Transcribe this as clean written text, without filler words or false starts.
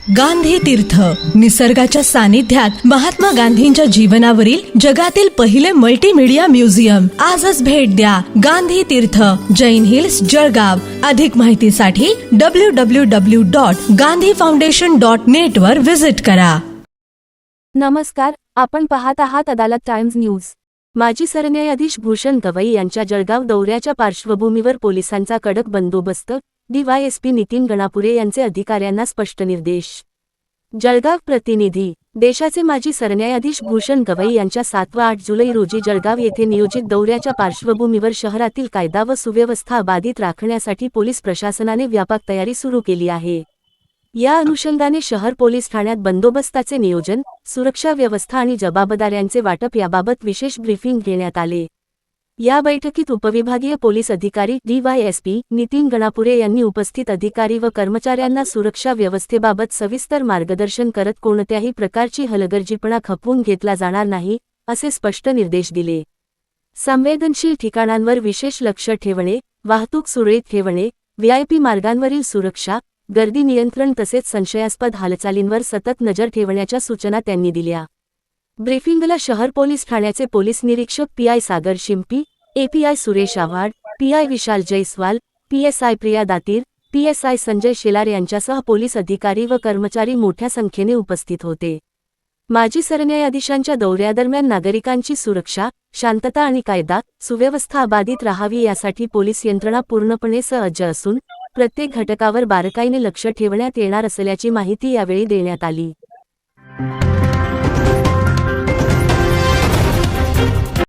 गांधी तीर्थ, निसर्गाच्या सानिध्यात महात्मा गांधींच्या जीवनावरील जगातील पहिले मल्टीमीडिया म्युझियम. आजच भेट द्या. गांधी तीर्थ, जैन हिल्स, जळगाव. अधिक माहितीसाठी www.gandhifoundation.net वर विजिट करा. नमस्कार, आपण पाहत आहात अदालत टाइम्स न्यूज. माजी सरन्यायाधीश भूषण गवई यांच्या जळगाव दौऱ्याच्या पार्श्वभूमीवर पोलिसांचा कडक बंदोबस्त. DYSP नितीन गणापुरे यांचे अधिकाऱ्यांना स्पष्ट निर्देश. जळगाव प्रतिनिधी. देशाचे माजी सरन्यायाधीश भूषण गवई यांच्या 7 व 8 जुलै रोजी जळगाव येथे नियोजित दौऱ्याच्या पार्श्वभूमीवर शहरातील कायदा व सुव्यवस्था बाधित राखण्यासाठी पोलीस प्रशासनाने व्यापक तयारी सुरू केली आहे. या अनुषंगाने शहर पोलीस ठाण्यात बंदोबस्ताचे नियोजन, सुरक्षा व्यवस्था आणि जबाबदाऱ्यांचे वाटप याबाबत विशेष ब्रीफिंग घेण्यात आले. या बैठकीत उपविभागीय पोलीस अधिकारी DYSP नितीन गणापुरे यांनी उपस्थित अधिकारी व कर्मचाऱ्यांना सुरक्षा व्यवस्थेबाबत सविस्तर मार्गदर्शन करत कोणत्याही प्रकारची हलगर्जीपणा खपवून घेतला जाणार नाही, असे स्पष्ट निर्देश दिले. संवेदनशील ठिकाणांवर विशेष लक्ष ठेवणे, वाहतूक सुरळीत ठेवणे, VIP मार्गांवरील सुरक्षा, गर्दी नियंत्रण तसेच संशयास्पद हालचालींवर सतत नजर ठेवण्याच्या सूचना त्यांनी दिल्या. ब्रीफिंगला शहर पोलीस ठाण्याचे पोलीस निरीक्षक PI सागर शिंपी, API सुरेश आव्हाड, PI विशाल जयस्वाल, PSI प्रिया दातीर, PSI संजय शेलार यांच्यासह पोलीस अधिकारी व कर्मचारी मोठ्या संख्येने उपस्थित होते. माजी सरन्यायाधीशांच्या दौऱ्यादरम्यान नागरिकांची सुरक्षा, शांतता आणि कायदा सुव्यवस्था अबाधित राहावी यासाठी पोलीस यंत्रणा पूर्णपणे सज्ज असून प्रत्येक घटकावर बारकाईने लक्ष ठेवण्यात येणार असल्याची माहिती यावेळी देण्यात आली.